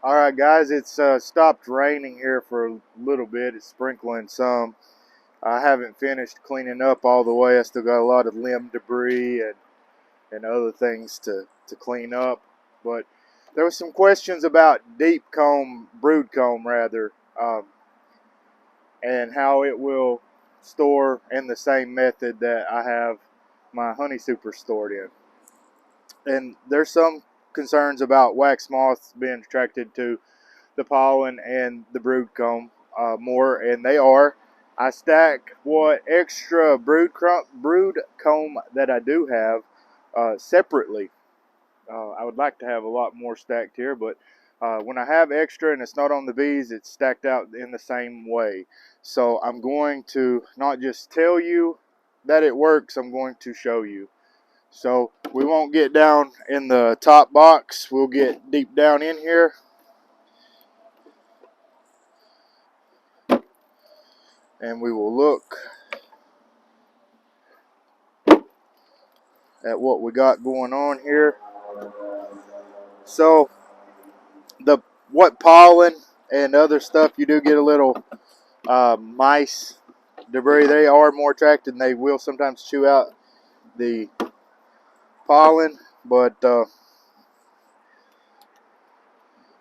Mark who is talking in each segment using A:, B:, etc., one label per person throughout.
A: Alright guys, it's stopped raining here for a little bit. It's sprinkling some. I haven't finished cleaning up all the way. I still got a lot of limb debris and other things to clean up. But there was some questions about deep comb, brood comb rather, and how it will store in the same method that I have my honey super stored in. And there's some concerns about wax moths being attracted to the pollen and the brood comb more, and they are. I stack what extra brood comb that I do have separately. I would like to have a lot more stacked here, but when I have extra and it's not on the bees, it's stacked out in the same way. So I'm going to not just tell you that it works, I'm going to show you. So we won't get down in the top box, we'll get deep down in here. And we will look at what we got going on here. So what pollen and other stuff, you do get a little mice debris. They are more attracted and they will sometimes chew out the pollen, but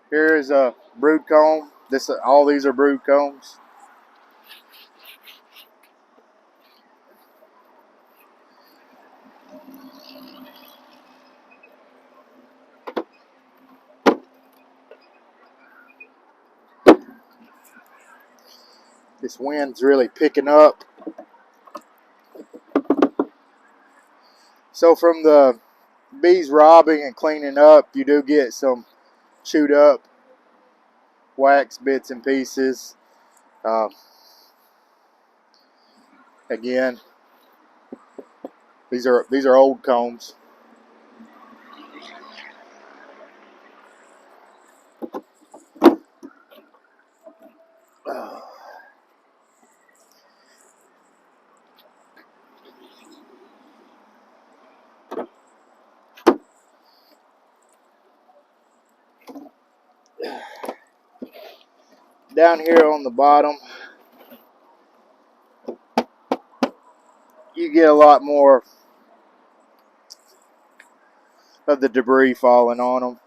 A: here is a brood comb. All these are brood combs. This wind's really picking up. So from the bees robbing and cleaning up, you do get some chewed up wax bits and pieces. Again, these are old combs. Down here on the bottom, you get a lot more of the debris falling on them.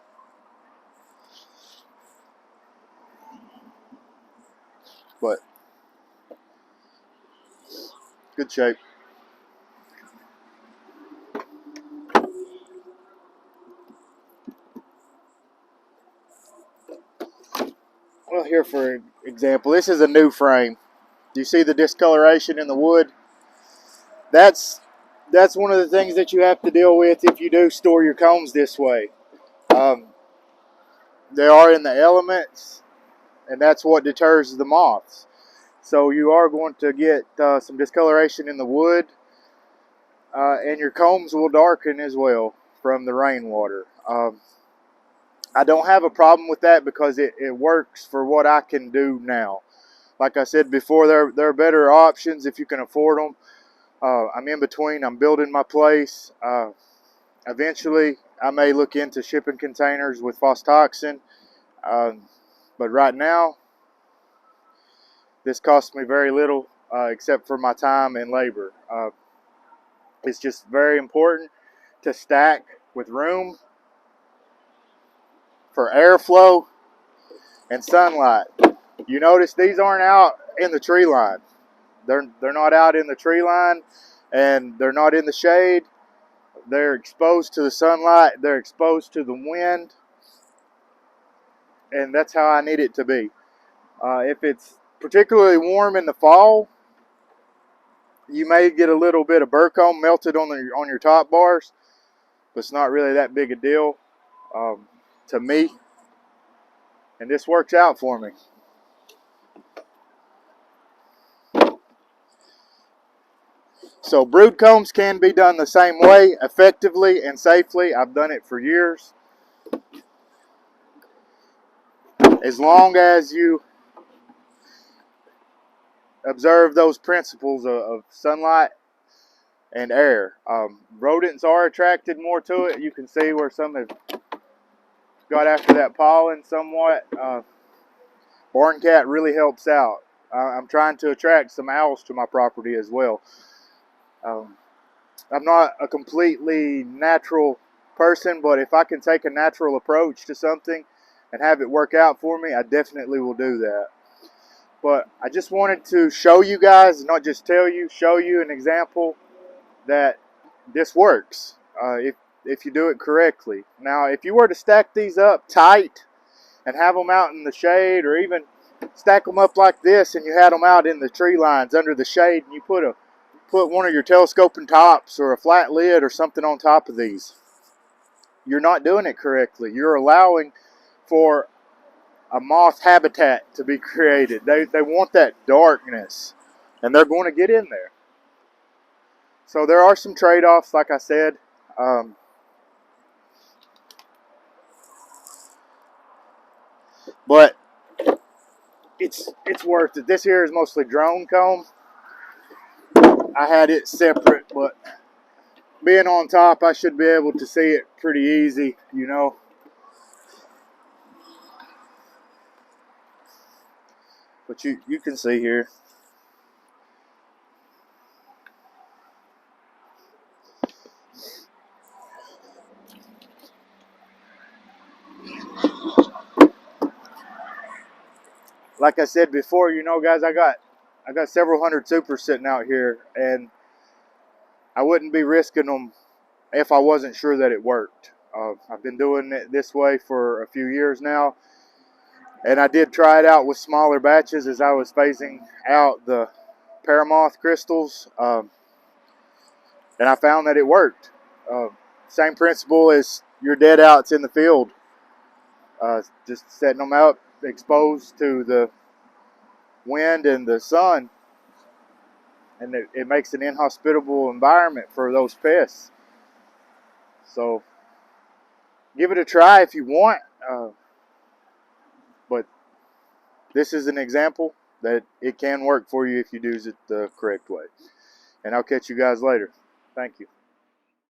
A: But good shape. Well, here for example, this is a new frame. Do you see the discoloration in the wood? That's one of the things that you have to deal with if you do store your combs this way. They are in the elements, and that's what deters the moths. So you are going to get some discoloration in the wood, and your combs will darken as well from the rainwater. I don't have a problem with that because it works for what I can do now. Like I said before, there are better options if you can afford them. I'm in between. I'm building my place. Eventually, I may look into shipping containers with phostoxin. But right now, this costs me very little except for my time and labor. It's just very important to stack with room for airflow and sunlight. You notice these aren't out in the tree line. They're not out in the tree line, and they're not in the shade. They're exposed to the sunlight. They're exposed to the wind, and that's how I need it to be. If it's particularly warm in the fall, you may get a little bit of burr comb melted on your top bars, but it's not really that big a deal to me, and this works out for me. So brood combs can be done the same way, effectively and safely. I've done it for years. As long as you observe those principles of sunlight and air. Rodents are attracted more to it. You can see where some have got after that pollen somewhat. Barn cat really helps out. I'm trying to attract some owls to my property as well. I'm not a completely natural person, but if I can take a natural approach to something and have it work out for me, I definitely will do that. But I just wanted to show you guys, not just tell you, show you an example that this works if you do it correctly. Now, if you were to stack these up tight and have them out in the shade, or even stack them up like this and you had them out in the tree lines under the shade, and you put one of your telescoping tops or a flat lid or something on top of these, you're not doing it correctly. You're allowing for a moth habitat to be created. They want that darkness, and they're going to get in there. So there are some trade-offs, like I said. But it's worth it. This here is mostly drone comb. I had it separate, but being on top, I should be able to see it pretty easy, you know. But you can see here. Like I said before, you know, guys, I got several hundred supers sitting out here, and I wouldn't be risking them if I wasn't sure that it worked. I've been doing it this way for a few years now, and I did try it out with smaller batches as I was phasing out the Paramoth crystals, and I found that it worked. Same principle as your dead outs in the field. Just setting them out exposed to the wind and the sun, and it makes an inhospitable environment for those pests. So give it a try if you want, but this is an example that it can work for you if you do it the correct way. And I'll catch you guys later. Thank you.